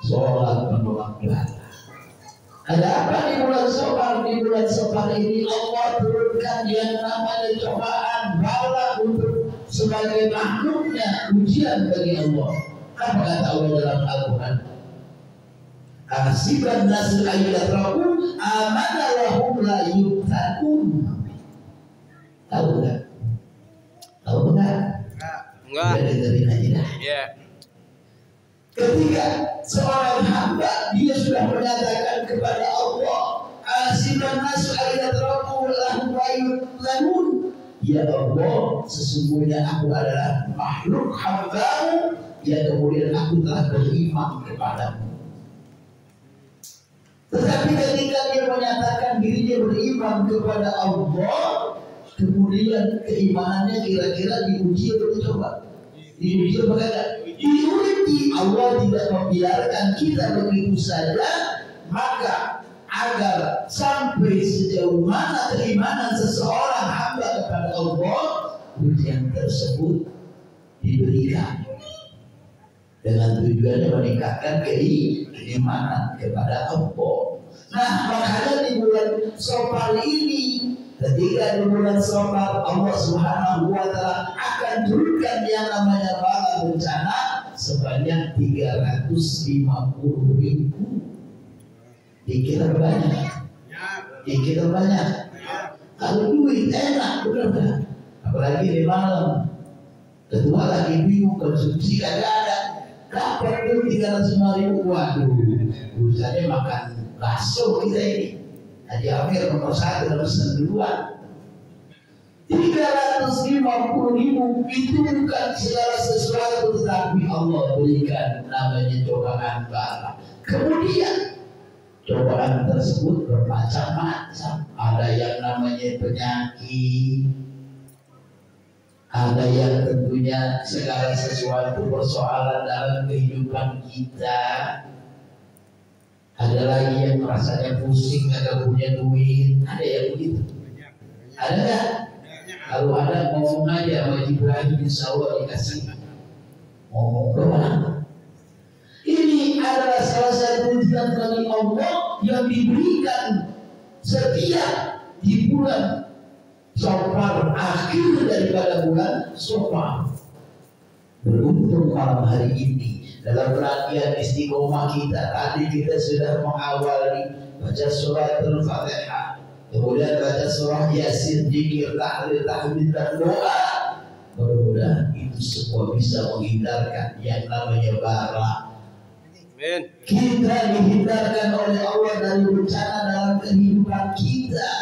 sholat menolak bala. Ada apa di bulan Safar? Di bulan Safar ini Allah turunkan yang namanya cobaan bala untuk sebagai makhluknya ujian bagi Allah. Apa kata Allah dalam Al-Quran? Asiban nasu ayyutraku amana lahum la yuftanun. Tahu enggak? Tahu enggak? Enggak. Udah dengerin aja dah. Iya. Ketika seorang hamba dia sudah menyatakan kepada Allah, asiban nasu ayyutraku lahum la yuftanun. Ya Allah, sesungguhnya aku adalah makhluk hamba-Mu yang kemudian aku telah beriman kepadamu. Tetapi ketika dia menyatakan dirinya beriman kepada Allah, kemudian keimanannya kira-kira diuji atau dicoba? Diuji apa enggak? Diuji. Allah tidak membiarkan kita begitu saja, maka agar sampai sejauh mana keimanan seseorang hamba kepada Allah, ujian tersebut diberikan dengan tujuannya meningkatkan keimanan kepada Allah. Nah, makanya di bulan Safar ini, ketika di bulan Safar Allah Subhanahu wa Ta'ala akan turunkan yang namanya bala bencana sebanyak 350.000. Dikira banyak, dikira banyak. Kalau duit enak, benar. Apalagi di malam, ketua lagi bingung konsumsi kagak ada. Dapat tuh 305.000. Waduh, urusannya makan bakso kita ini. Haji Amir nomor 1 pesen duluan. 350.000 itu bukan segala sesuatu, tetapi Allah berikan namanya cobaan bala. Kemudian cobaan tersebut bermacam-macam. Ada yang namanya penyakit, ada yang tentunya segala sesuatu persoalan dalam kehidupan kita. Ada lagi yang rasanya pusing, agak punya duit. Ada yang begitu. Ada nggak? Kalau ada ngomong aja sama Ibrahim, insya Allah dikasih. Ngomong doang. Ini adalah salah satu ujian dari Allah yang diberikan setiap di bulan Safar, akhir daripada bulan Safar. Beruntung malam hari ini dalam rangkaian istiqomah kita, tadi kita sudah mengawali baca surat Al-Fatihah, kemudian baca surah Yasin, zikir, tahlil, tahmid dan doa. Mudah-mudahan itu semua bisa menghindarkan yang namanya bala. Amin. Kita dihindarkan oleh Allah dari bencana dalam kehidupan kita.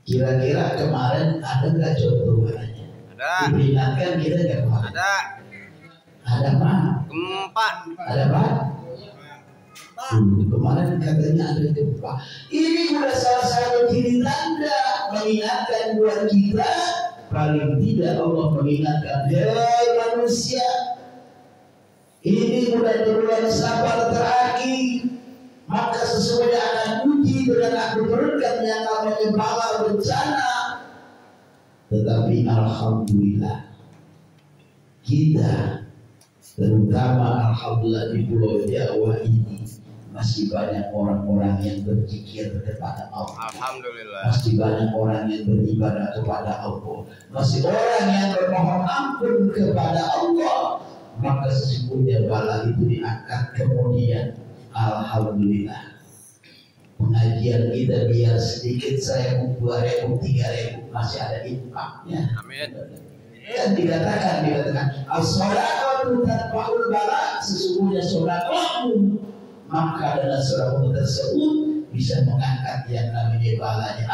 Kira-kira kemarin ada nggak contoh barangnya? Ada. Diperingatkan kita nggak kemarin? Ada. Ada apa? Gempa. Ada apa? Kemarin katanya ada gempa. Ini sudah salah satu ciri tanda mengingatkan buat kita. Paling tidak Allah mengingatkan, hei manusia, ini bulan Safar terakhir, maka sesungguhnya akan uji dengan aku turunkan yang namanya bala bencana. Tetapi alhamdulillah kita, terutama alhamdulillah di Pulau Jawa ini, masih banyak orang-orang yang berzikir kepada Allah. Alhamdulillah. Masih banyak orang yang beribadah kepada Allah. Masih orang yang bermohon ampun kepada Allah. Maka sesungguhnya bala itu diangkat kemudian. Alhamdulillah. Pengajian kita biar sedikit 1.000, 2.000, 3.000 masih ada impaknya. Amin. Dan dikatakan as-sholatu tatba'ul bala, sesungguhnya sholatmu maka dengan sholatmu tersebut bisa mengangkat yang namanya balanya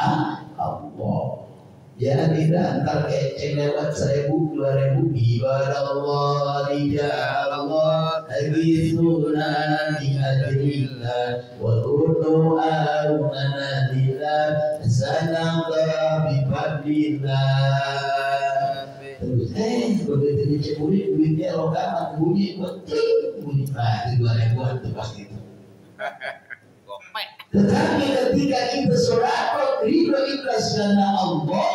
Allah. Ya tidak antar keceng lewat 1.000, 2.000. Ibadallah rija'allah agithuna bihadrillah wa turdu'aunana lillah sanaqah bifadlillah. Terus begitu diceburi duitnya rokaman bunyi penting bunyi. Nah itu 2.000-an tuh pasti itu. Tetapi ketika kita sholat ridho ikhlas karena Allah,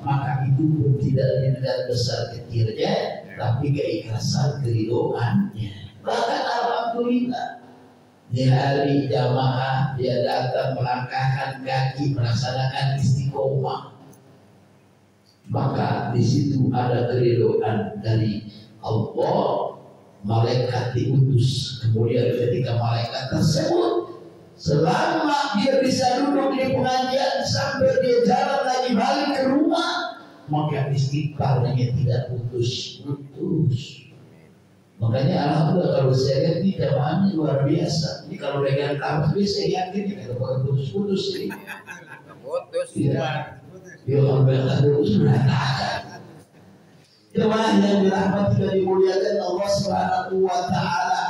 maka itu pun tidak dilihat besar kecilnya, tapi keikhlasan keridhoannya. Bahkan alhamdulillah. Di hari jamaah dia datang melangkahkan kaki melaksanakan istiqomah, maka di situ ada keridhaan dari Allah. Malaikat diutus. Kemudian ketika malaikat tersebut, selama dia bisa duduk di pengajian sampai dia jalan lagi balik ke rumah, maka istighfarnya tidak putus-putus. Makanya alhamdulillah kalau saya lihat di jamaahnya luar biasa. Ini kalau pegang tasbih saya yakin ya kalau pakai putus-putus ini. Putus. Iya. Ya kalau pegang tasbih berantakan. Jemaah yang dirahmati dan dimuliakan Allah Subhanahu wa taala.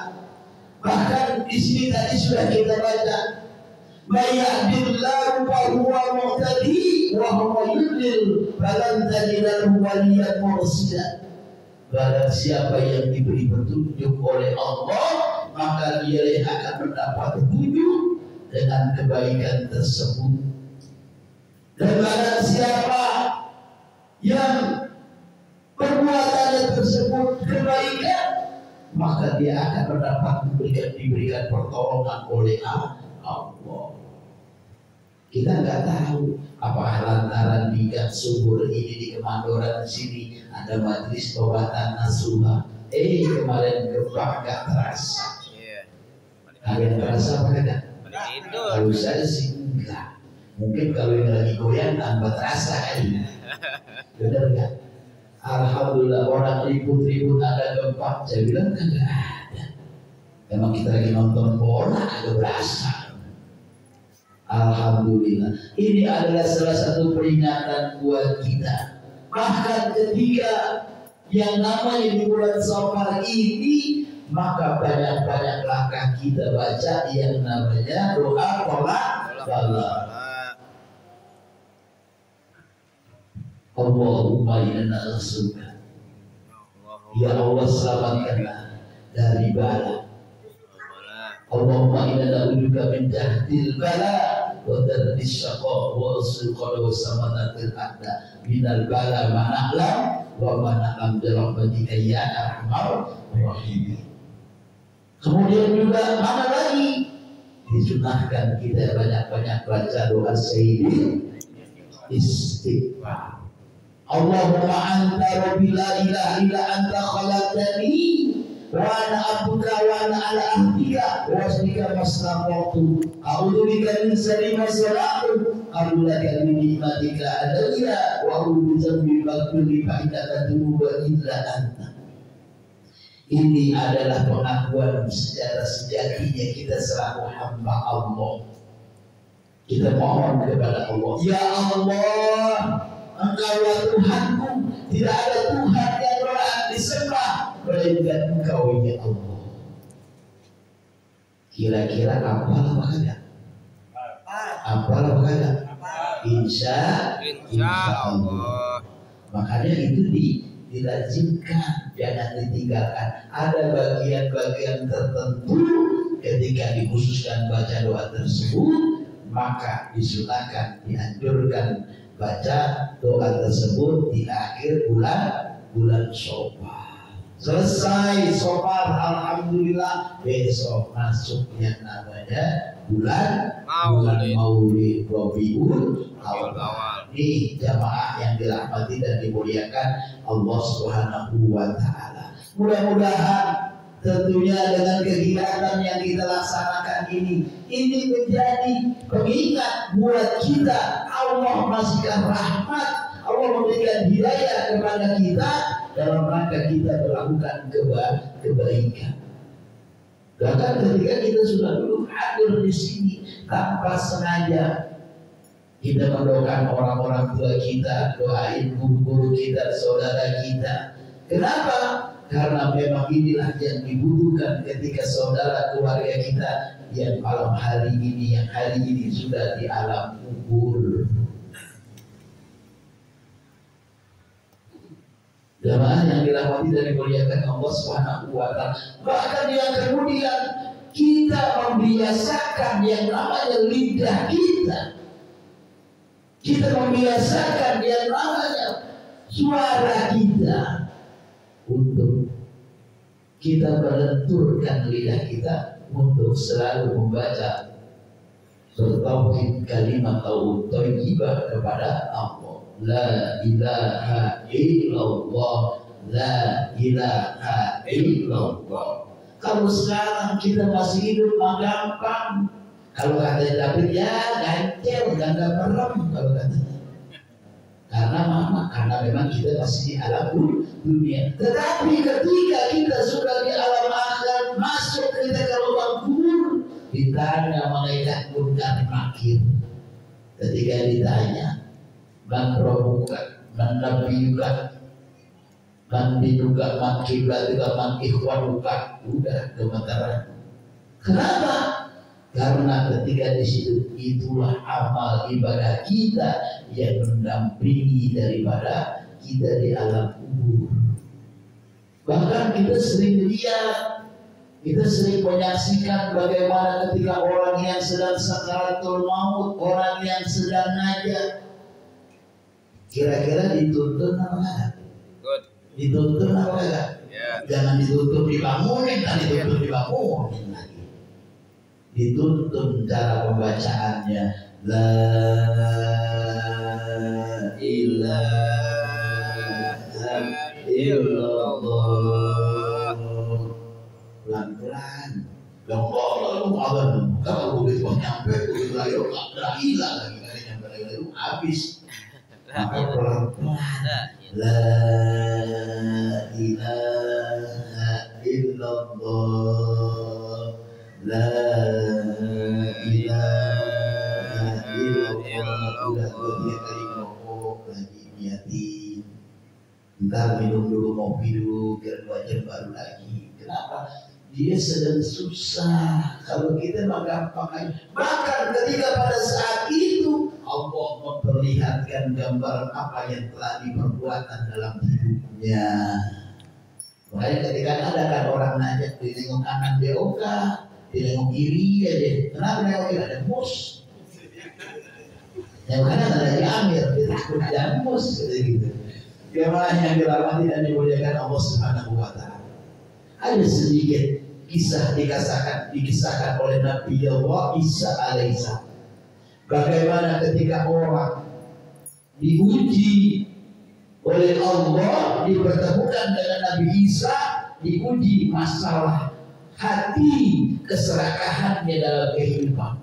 Bahkan di sini tadi sudah kita baca, "May yahdihillahu fa huwa muhtadi wa huwa yudlil falan tajid lahu waliyyan mursyida." Barang siapa yang diberi petunjuk oleh Allah, maka dia akan mendapat petunjuk dengan kebaikan tersebut. Dan barang siapa yang perbuatannya tersebut kebaikan, maka dia akan mendapat diberikan pertolongan oleh Allah. Kita nggak tahu apakah lantaran di gang subur ini di Kemandoran sini ada majelis obatan nasuha. Kemarin gempa nggak terasa. Kalian terasa apa enggak? Kalau saya sih enggak. Mungkin kalau yang lagi goyang tambah terasa kali. Benar nggak? Alhamdulillah orang ribut-ribut ada gempa. Saya bilang enggak ada. Memang kita lagi nonton bola agak berasa. Alhamdulillah. Ini adalah salah satu peringatan buat kita. Bahkan ketika yang namanya di bulan Safar ini, maka banyak-banyaklah kita baca yang namanya doa qolak. Allahumma inna nas'aluka, ya Allah selamatkanlah dari bala. Allahumma inna na'udzubika min jahdil bala wa darris syaqa wa usulqad wa samanatil a'da minal bala ma na'lam wa ma na'lam bi rahmatika ya arhamar rahimin. Kemudian juga mana lagi disunahkan kita banyak-banyak baca doa sayyidil istighfar. Allahumma anta rabbi la ilaha illa anta khalaqtani wa ana abduka wa ana ala ahdika wa wasdika masnaqtu a'udzu bika min syarri ma sana'tu a'udzu min ni'matika alayya wa a'udzu bi dzambi fa innaka tubu illa anta. Ini adalah pengakuan secara sejatinya kita selaku hamba Allah. Kita mohon kepada Allah, ya Allah, Engkaulah Tuhanku, tidak ada Tuhan yang berhak disembah melainkan Engkau ya Allah. Kira-kira apalah makanya? Apalah makanya? Insya Allah. Makanya itu dilazimkan, jangan ditinggalkan. Ada bagian-bagian tertentu ketika dikhususkan baca doa tersebut, maka disunahkan, dianjurkan baca doa tersebut di akhir bulan Syawal. Selesai Syawal, alhamdulillah, besok masuk yang namanya bulan Maulid Rabiul Awal. Ini jamaah yang dirahmati dan dimuliakan Allah Subhanahu wa taala. Mudah-mudahan tentunya dengan kegiatan yang kita laksanakan ini menjadi pengingat buat kita. Allah masihkan rahmat, Allah memberikan hidayah kepada kita dalam rangka kita melakukan kebaikan. Bahkan ketika kita sudah dulu hadir di sini tanpa sengaja, kita mendoakan orang-orang tua kita, doain guru-guru kita, saudara kita. Kenapa? Karena memang inilah yang dibutuhkan ketika saudara keluarga kita yang malam hari ini, yang hari ini sudah di alam kubur. Jemaah yang dirahmati dan dimuliakan Allah Subhanahu wa taala. Bahkan yang kemudian kita membiasakan yang namanya lidah kita. Kita membiasakan yang namanya suara kita untuk kita melenturkan lidah kita untuk selalu membaca bertauhid kalimat thayyibah kepada Allah. La ilaha illallah, la ilaha illallah. Kalau sekarang kita masih hidup mah gampang. Kalau kata David ya gancel, ganda merem kalau katanya. Karena memang kita masih di alam dunia. Tetapi ketika kita sudah di alam akhirat, masuk kita ke lubang kubur, ditanya malaikat munkar nakir. Ketika ditanya, man rabbuka, man nabiyuka, man dinuka, man kiblatuka, man ikhwanuka, udah gemetaran. Kenapa? Karena ketika di situ itulah amal ibadah kita yang mendampingi daripada kita di alam kubur. Bahkan kita sering lihat, kita sering menyaksikan bagaimana ketika orang yang sedang sakaratul maut, orang yang sedang najah, kira-kira dituntun apa enggak? Dituntun apa enggak? Jangan dituntun dibangunin, kan dituntun dibangunin lagi. Dituntun cara pembacaannya, la ilaha illallah, pelan-pelan. Kalau begitu nyampe begitu lagi nggak hilang lagi, nggak nyampe lagi habis. Maka pelan-pelan, la ilaha illallah, la ilaha illallah. Udah dua kali ngokok lagi niatin. Ntar minum dulu, ngopi dulu, biar 2 jam baru lagi. Kenapa? Dia sedang susah. Kalau kita mah gampang aja. Bahkan ketika pada saat itu Allah memperlihatkan gambaran apa yang telah diperbuatan dalam hidupnya. Makanya ketika ada kan orang najak di nengok kanan dia oka, di nengok kiri aja. Kenapa nengok kiri ada mus? Yang kanan ada jamir, dia takut jamus gitu. Dia malah yang dirahmati dan dimuliakan Allah Subhanahu wa Ta'ala. Ada sedikit kisah dikisahkan oleh Nabi Allah Isa alaihissalam. Bagaimana ketika orang diuji oleh Allah, dipertemukan dengan Nabi Isa, diuji masalah hati keserakahannya dalam kehidupan.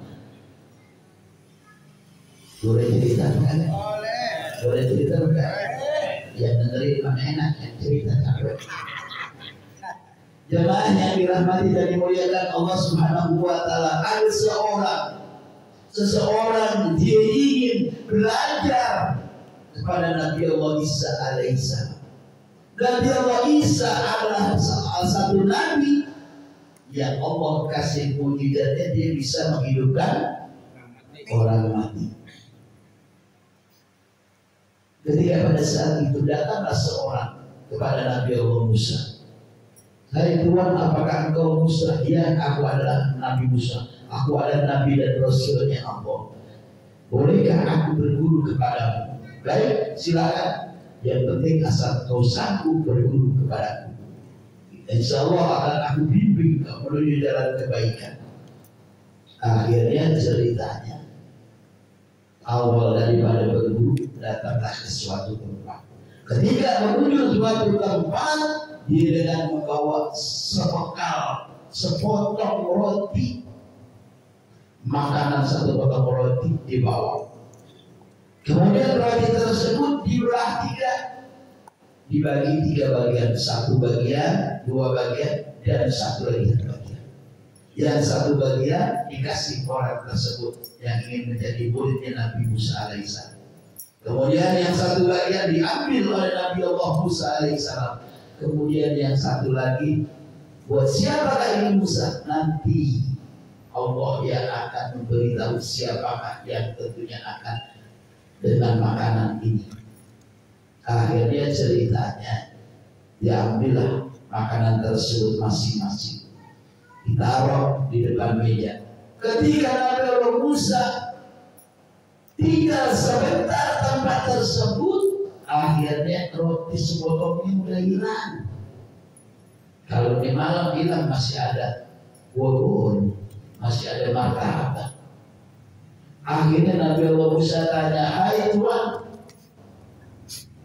Boleh cerita kan? Boleh cerita kan? Yang dengerin mana enak, yang cerita capek. Jemaah yang dirahmati dan dimuliakan Allah Subhanahu wa Ta'ala, ada seseorang dia ingin belajar kepada Nabi Allah Isa alaihissalam. Nabi Allah Isa adalah salah satu nabi yang Allah kasih mukjizatnya, dia bisa menghidupkan orang mati. Ketika pada saat itu datanglah seorang kepada Nabi Allah Musa. Hai Tuhan, apakah engkau Musa? Ya, aku adalah Nabi Musa. Aku adalah Nabi dan Rasulnya Allah. Bolehkah aku berguru kepadamu? Baik, silakan. Yang penting asal kau sanggup berguru kepadaku. Insya Allah akan aku bimbing kau menuju jalan kebaikan. Akhirnya ceritanya, awal daripada berguru, datanglah ke suatu tempat. Ketika menuju suatu tempat, dia dengan membawa sepotong roti, makanan satu potong roti dibawa. Kemudian roti tersebut dibelah 3, dibagi 3 bagian, 1 bagian, 2 bagian, dan 1 lagi bagian. Yang 1 bagian dikasih orang tersebut yang ingin menjadi muridnya Nabi Musa alaihissalam. Kemudian yang 1 bagian diambil oleh Nabi Allah Musa alaihissalam. Kemudian yang 1 lagi buat siapakah ini Musa? Nanti Allah yang akan memberitahu siapakah yang tentunya akan dengan makanan ini. Akhirnya ceritanya, diambillah makanan tersebut masing-masing, ditaruh di depan meja. Ketika Nabi Allah Musa tinggal sebentar tempat tersebut, akhirnya roti sepotongnya mulai hilang. Kalau di malam bilang masih ada wabun, masih ada martabat. Akhirnya Nabi Allah Musa tanya, hai Tuhan,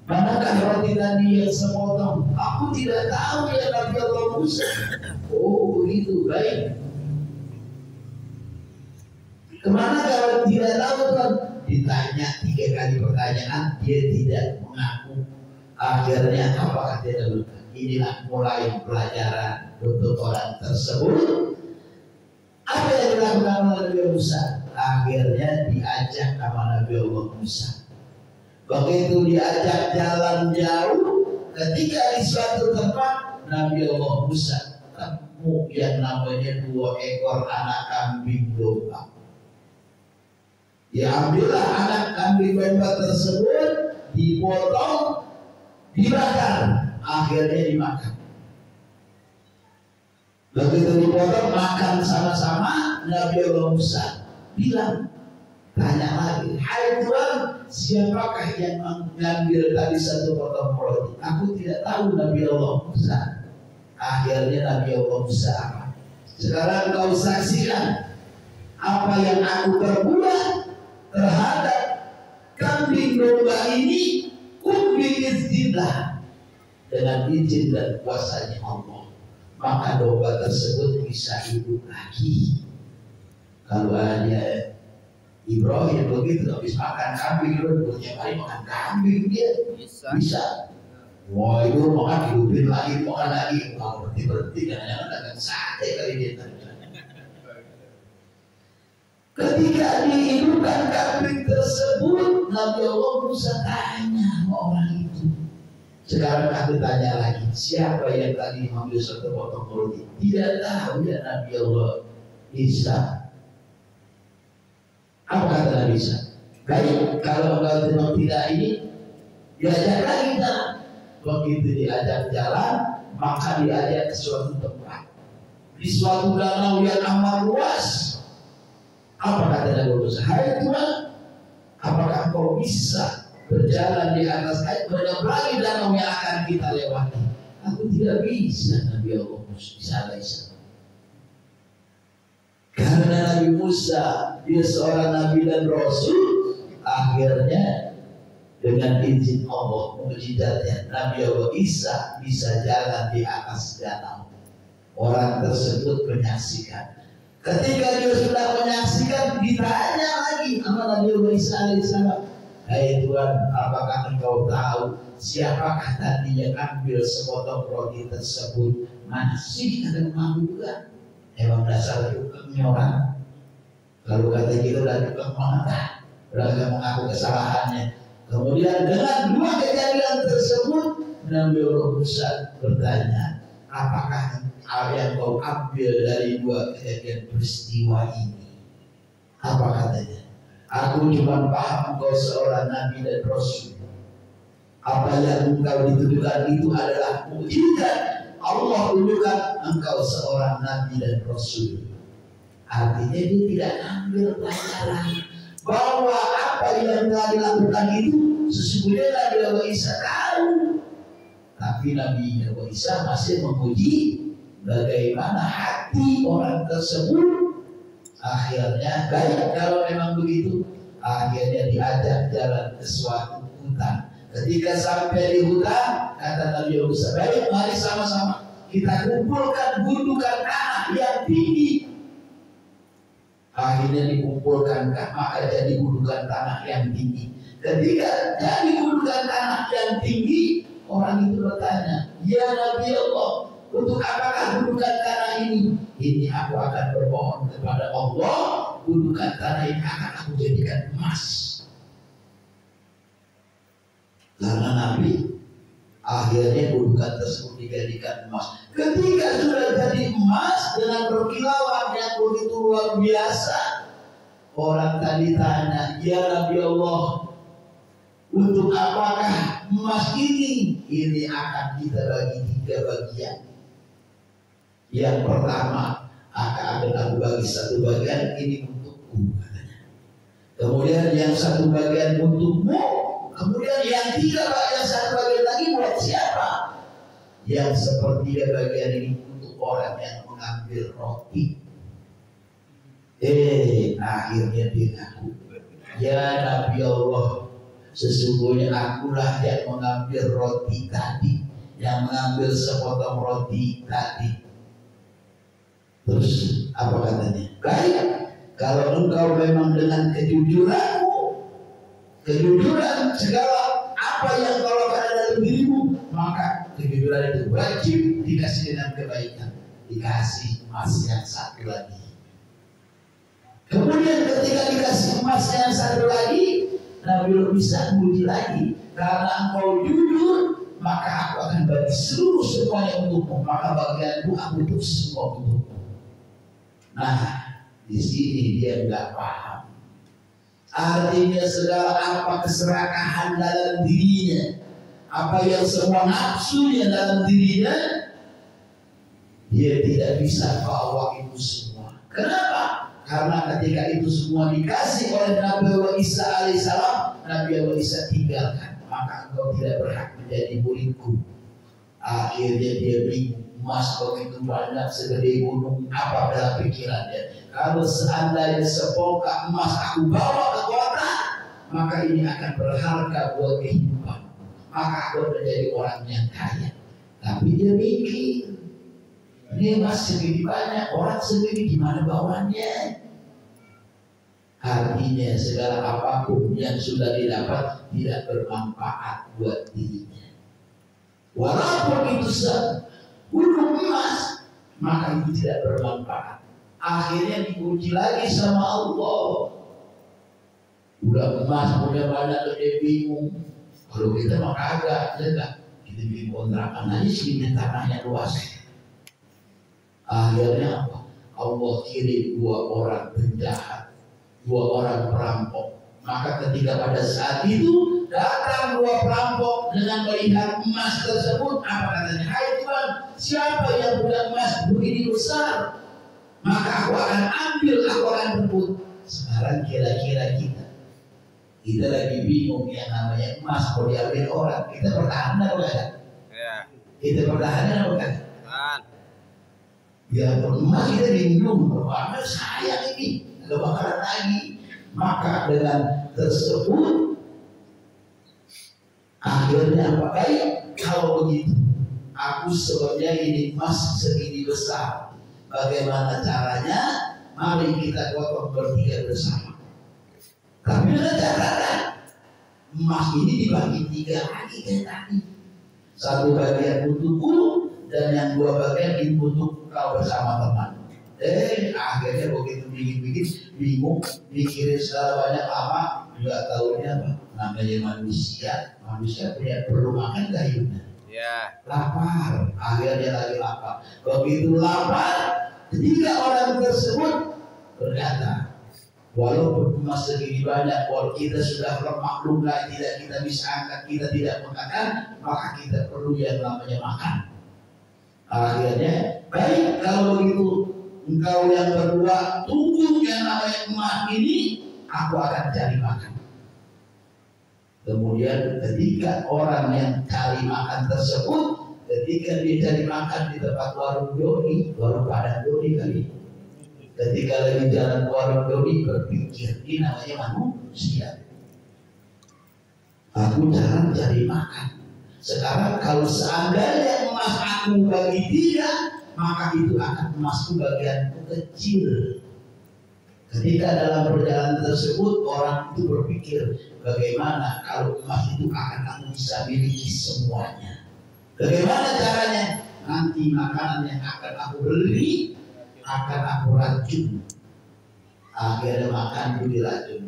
manakah roti tadi yang sepotong? Aku tidak tahu ya Nabi Allah Musa. Oh begitu, baik. Kemana kalau tidak tahu Tuhan? Ditanya 3 kali pertanyaan, dia tidak mengaku. Akhirnya apa kata dia? Inilah mulai pelajaran untuk orang tersebut. Apa yang dilakukan oleh Nabi Musa? Akhirnya diajak sama Nabi Allah Musa. Begitu diajak jalan jauh, ketika di suatu tempat Nabi Allah Musa ketemu yang namanya 2 ekor anak kambing domba. Diambillah anak kambing domba tersebut, dipotong, dibakar, akhirnya dimakan. Begitu dipotong, makan sama-sama. Nabi Allah Musa bilang, tanya lagi, hai Tuhan, siapakah yang mengambil tadi 1 potong roti? Aku tidak tahu Nabi Allah Musa. Akhirnya Nabi Allah Musa apa? Sekarang kau saksikan apa yang aku perbuat terhadap kambing domba ini, biiznillah, dengan izin dan kuasanya Allah, maka domba tersebut bisa hidup lagi. Kalau hanya Ibrahim begitu, habis makan kambing, punya hari makan kambing dia bisa. Wah itu makan hidupin lagi, makan lagi, mau berhenti jangan dagang sate kali dia. Ketika dihidupkan kambing tersebut, Nabi Allah Musa tanya sama orang itu. Sekarang aku tanya lagi, siapa yang tadi mengambil 1 potong roti? Tidak tahu ya Nabi Allah Isa. Apa kata Nabi Isa? Baik, kalau engkau memang tidak ini, diajak lagi jalan. Begitu diajak jalan, maka diajak ke suatu tempat, di suatu danau yang amat luas. Apa kata Nabi Musa? Hai Tuhan, apakah kau bisa berjalan di atas air, menyeberangi danau yang akan kita lewati? Aku tidak bisa, Nabi Allah Musa. Karena Nabi Musa dia seorang Nabi dan Rasul, akhirnya dengan izin Allah, mukjizatnya Nabi Allah Isa bisa jalan di atas danau. Orang tersebut menyaksikan. Ketika dia sudah menyaksikan, ditanya lagi sama Nabi Allah Isa alaihissalam, hai Tuhan, apakah engkau tahu siapakah tadi yang ambil sepotong roti tersebut? Masih ada mengaku juga. Emang dasar tukangnya orang. Kalau kata gitu udah tukang mengata, udah gak mengaku kesalahannya. Kemudian dengan 2 kejadian tersebut, Nabi Allah Musa bertanya, apakah yang kau ambil dari 2 kejadian peristiwa ini? Apa katanya? Aku cuma paham engkau seorang Nabi dan Rasul. Apa yang engkau dituduhkan itu adalah mukjizat Allah tunjukkan engkau seorang Nabi dan Rasul. Artinya dia tidak ambil pelajaran bahwa apa yang telah dilakukan itu sesungguhnya Nabi Allah Isa tahu. Tapi Nabi Allah Isa masih menguji bagaimana hati orang tersebut. Akhirnya baik kalau memang begitu, akhirnya diajak jalan ke suatu hutan. Ketika sampai di hutan, kata Nabi Musa, baik mari sama-sama kita kumpulkan gundukan tanah yang tinggi. Akhirnya dikumpulkan, maka jadi gundukan tanah yang tinggi. Ketika jadi gundukan tanah yang tinggi, orang itu bertanya, ya Nabi Allah, untuk apakah gundukan tanah ini? Ini aku akan bermohon kepada Allah, gundukan tanah ini akan aku jadikan emas. Karena Nabi akhirnya gundukan tersebut dijadikan emas. Ketika sudah jadi emas dengan berkilauan yang begitu luar biasa, orang tadi tanya, ya Nabi Allah, untuk apakah emas ini? Ini akan kita bagi 3 bagian. Yang pertama akan aku bagi 1 bagian ini untukku, katanya. Kemudian yang 1 bagian untukmu. Kemudian yang 3 bagian 1 bagian lagi buat siapa? yang sepertiga bagian ini untuk orang yang mengambil roti. Akhirnya dia ngaku, ya Nabi Allah, sesungguhnya akulah yang mengambil roti tadi, yang mengambil sepotong roti tadi. Terus apa katanya? Baik, kalau engkau memang dengan kejujuranmu, kejujuran segala apa yang kau lakukan dalam dirimu, maka kejujuran itu wajib dikasih dengan kebaikan. Dikasih emas yang satu lagi. Kemudian ketika dikasih emas yang satu lagi, Nabi bisa muji lagi, karena engkau jujur, maka aku akan bagi seluruh semuanya untukmu, maka bagianmu aku untuk semua untukmu. Nah, di sini dia nggak paham. Artinya segala apa keserakahan dalam dirinya, apa yang semua nafsunya dalam dirinya, dia tidak bisa bawa itu semua. Kenapa? Karena ketika itu semua dikasih oleh Nabi Allah Isa alaihissalam, Nabi Allah Isa tinggalkan, maka engkau tidak berhak menjadi muridku. Akhirnya dia bingung. Emas begitu banyak segede gunung, apa dalam pikirannya? Kalau seandainya sepongkak emas aku bawa ke kota, maka ini akan berharga buat kehidupan, maka aku menjadi orang yang kaya. Tapi dia mikir, ini emas segini banyak, orang segini gimana bawanya? Artinya segala apapun yang sudah didapat tidak bermanfaat buat dirinya. Walaupun itu gunung emas, maka itu tidak bermanfaat. Akhirnya dipuji lagi sama Allah. Udah emas, udah banyak, dia bingung. Kalau kita mah kagak, ya enggak. Kita bikin kontrakan aja sini, tanahnya luas. Akhirnya apa? Allah kirim 2 orang penjahat, 2 orang perampok. Maka ketika pada saat itu datang 2 perampok dengan melihat emas tersebut, apa katanya? Hai Tuhan, siapa yang punya emas begini besar? Maka aku akan ambil, aku akan rebut. Sekarang kira-kira kita lagi bingung, yang namanya emas mau diambil orang, kita pertahanan atau enggak? Ya. Kita pertahanan atau enggak? Ya emas kita bingung, karena sayang ini, nggak bakalan lagi. Maka dengan tersebut akhirnya apa? Baik, kalau begitu aku sebenarnya ini emas segini besar, bagaimana caranya? Mari kita gotong bertiga bersama. Tapi ada catatan, emas ini dibagi 3 lagi kayak tadi. 1 bagian untukku dan yang 2 bagian untuk kau bersama teman. Akhirnya begitu bingung, mikirin segala banyak lama, nggak tahunya apa? Namanya manusia punya perlu makan gak hidupnya? Ya. Lapar, akhirnya lagi lapar. Begitu lapar, ketika orang tersebut berkata, walaupun emas segini banyak, kalau kita sudah maklum lah, tidak kita bisa angkat, kita tidak makan, maka kita perlu yang namanya makan. Akhirnya, baik kalau begitu. Engkau yang berdua tunggu yang namanya emas ini, aku akan cari makan. Kemudian ketika orang yang cari makan tersebut, ketika dia cari makan di tempat warung Doni, warung Padang Doni kali, ketika lagi jalan warung Doni berpikir, ini namanya manusia. Aku jarang cari makan. Sekarang kalau seandainya emas aku bagi dia, maka itu akan emasku bagianku kecil. Ketika dalam perjalanan tersebut orang itu berpikir, bagaimana kalau emas itu akan aku bisa miliki semuanya? Bagaimana caranya? Nanti makanan yang akan aku beli akan aku racun. Akhirnya makan itu diracun.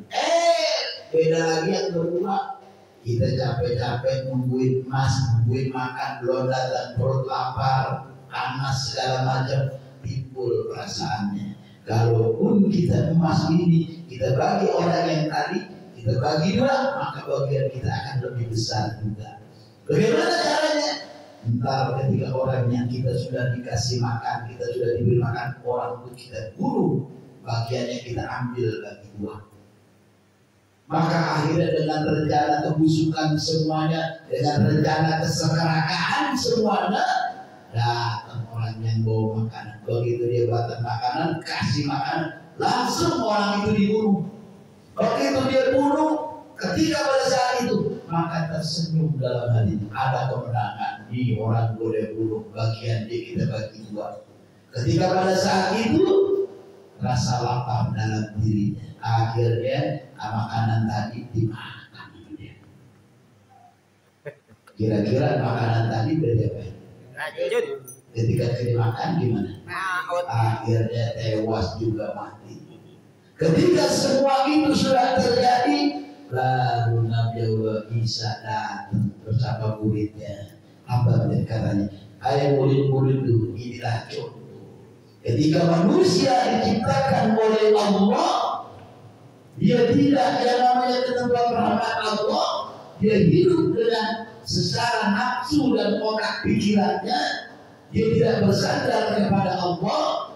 Beda lagi yang kedua. Kita capek-capek nungguin emas, nungguin makan, belum datang, perut lapar, panas segala macam, timbul perasaannya. Kalaupun kita emas ini kita bagi orang yang tadi, kita bagi 2, maka bagian kita akan lebih besar juga. Bagaimana caranya? Entar ketika orang yang kita sudah dikasih makan, kita sudah diberi makan, orang itu kita bunuh, bagiannya kita ambil bagi 2. Maka akhirnya dengan rencana kebusukan semuanya, dengan rencana keserakahan semuanya, datang orang yang bawa makanan. Begitu dia datang makanan, kasih makanan, langsung orang itu dibunuh. Begitu dia bunuh, ketika pada saat itu maka tersenyum dalam hati, ada kemenangan. Ini orang boleh bunuh, bagian dia kita bagi dua. Ketika pada saat itu rasa lapar dalam dirinya, akhirnya makanan tadi dimakan dia. Kira-kira makanan tadi berapa? Lanjut. Ketika dimakan gimana? Akhirnya tewas juga mati. Ketika semua itu sudah terjadi, lalu Nabi Isa datang bersama muridnya. Apa dia katanya? Hai murid-murid itu, inilah contoh. Ketika manusia diciptakan oleh Allah, dia tidak yang namanya ketentuan rahmat Allah. Dia hidup dengan secara nafsu dan otak pikirannya. Dia tidak bersandar kepada Allah.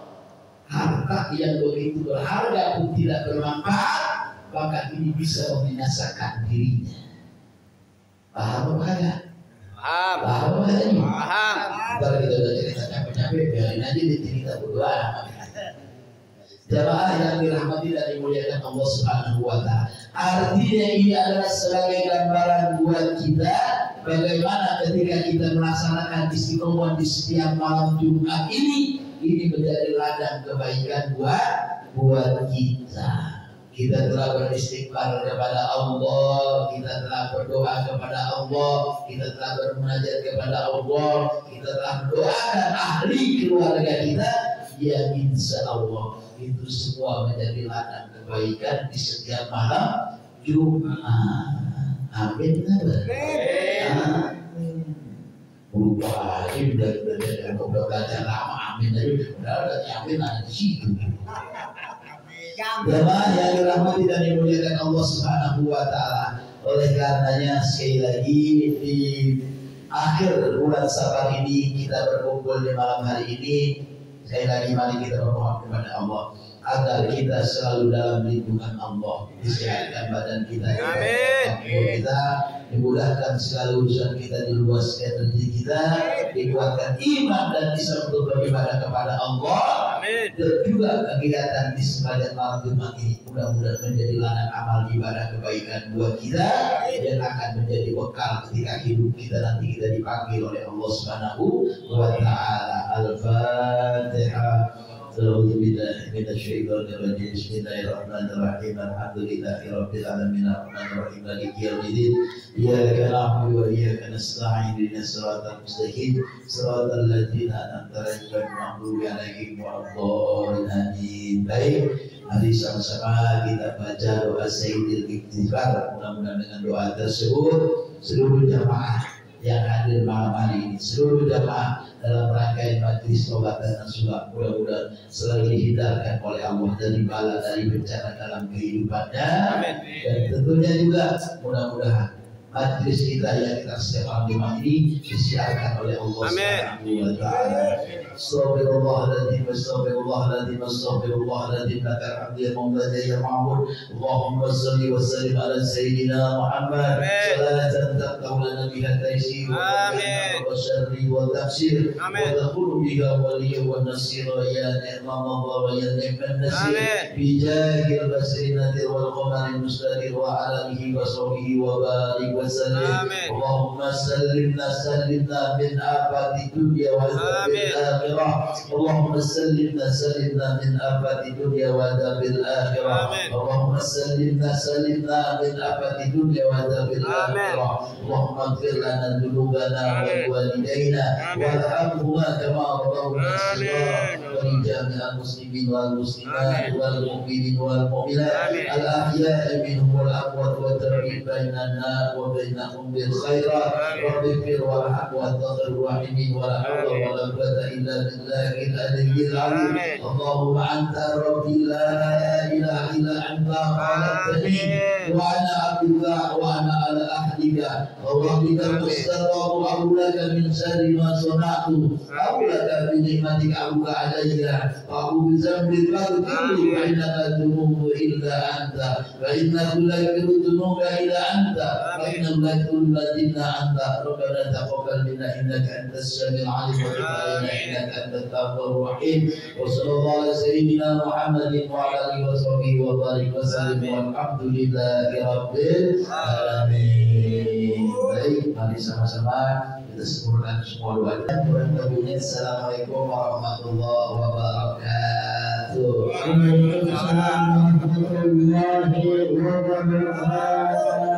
Harta yang begitu berharga pun tidak bermanfaat, maka ini bisa membinasakan dirinya. Paham apa enggak? Paham. Paham apa ini? Paham. Ntar kita udah cerita capek-capek, biarin aja di cerita berdua. Jamaah yang dirahmati dan dimuliakan Allah Subhanahu wa Ta'ala. Artinya ini adalah sebagai gambaran buat kita bagaimana ketika kita melaksanakan istiqomah di setiap malam Jumat ini menjadi ladang kebaikan buat kita. Kita telah beristighfar kepada Allah, kita telah berdoa kepada Allah, kita telah bermunajat kepada Allah, kita telah mendoakan ahli keluarga kita, ya insya Allah itu semua menjadi ladang kebaikan di setiap malam Jumat. Amin. Lupa ini udah belajar lama, amin aja udah amin ada di situ. Jemaah yang dirahmati dan dimuliakan Allah Subhanahu wa Ta'ala. Oleh karenanya sekali lagi di akhir bulan Safar ini kita berkumpul di malam hari ini. Sekali lagi mari kita berdoa kepada Allah agar kita selalu dalam lindungan Allah, disehatkan badan kita, kita dimudahkan segala urusan kita, diluaskan rezeki kita, dikuatkan iman dan bisa untuk beribadah kepada Allah. Dan juga kegiatan di sepanjang malam Jumat ini mudah-mudahan menjadi ladang amal ibadah kebaikan buat kita yang akan menjadi bekal ketika hidup kita nanti kita dipanggil oleh Allah Subhanahu wa Ta'ala. Al-Fatihah. أعوذ بالله من الشيطان الرجيم بسم الله الرحمن الرحيم الحمد لله رب العالمين الرحمن الرحيم مالك يوم الدين إياك نعبد وإياك نستعين اهدنا الصراط المستقيم صراط الذين أنعمت عليهم غير المغضوب عليهم ولا الضالين. Baik, mari sama-sama kita baca doa Sayyidil Istighfar. Mudah-mudahan dengan doa tersebut seluruh jamaah yang hadir malam hari ini, seluruh jamaah dalam rangkaian majlis tobatan dan surat, mudah-mudahan selalu dihindarkan oleh Allah dari bala dari bencana dalam kehidupannya. Amin. Dan tentunya juga mudah-mudahan majlis kita yang kita setiap malam Jumat ini disiarkan oleh Allah Subhanahu wa Ta'ala. Astaghfirullahaladzim, astaghfirullahaladzim, astaghfirullahaladzim, lakal hamdu ya mawla ya ma'bud. Allahumma salli wa sallim ala sayyidina Muhammad salatan taqta'u lana biha taysir wa syarri wa tafsir wa taqulu biha waliya wa nasira ya ni'mallah wa ya ni'man nasir bi jahil basri nadir wal qamari mustadir wa ala alihi wa sahbihi wa barik wa sallim. Allahumma sallimna min afati dunya wa azabil اللهم سلمنا من آفات الدنيا وعذاب الآخرة. اللهم سلمنا من آفات الدنيا وعذاب الآخرة. اللهم اغفر لنا ذنوبنا ولوالدينا وارحمهما كما ربونا صغارا ولجميع المسلمين والمسلمات والمؤمنين والمؤمنات الأحياء منهم والأموات وترحم بيننا وبينهم بالخيرات. رب اغفر وارحم وأنت خير الراحمين ولا حول ولا قوة إلا بالله العلي العظيم. اللهم أنت ربي لا إله إلا أنت خلقتني وأنا عبدك وأنا على عهدك ووعدك المستطاع أقول لك من شر ما صنعت أقول لك بنعمتك أبوك علي saja. Aku bisa beritahu wa innaka tunubu illa anta wa innahu la yaghfiru dzunuba illa anta wa innahu la yaghfiru illa anta rabbana taqabbal minna innaka antas samiul alim wa tub alaina innaka antat tawwabur rahim wa sallallahu ala sayyidina Muhammadin wa ala alihi wa sahbihi wa barik wa sallim walhamdulillahi rabbil alamin. Baik, mari sama-sama kita sempurnakan semua doanya. Assalamualaikum warahmatullahi wabarakatuh. Waalaikumsalam warahmatullahi wabarakatuh.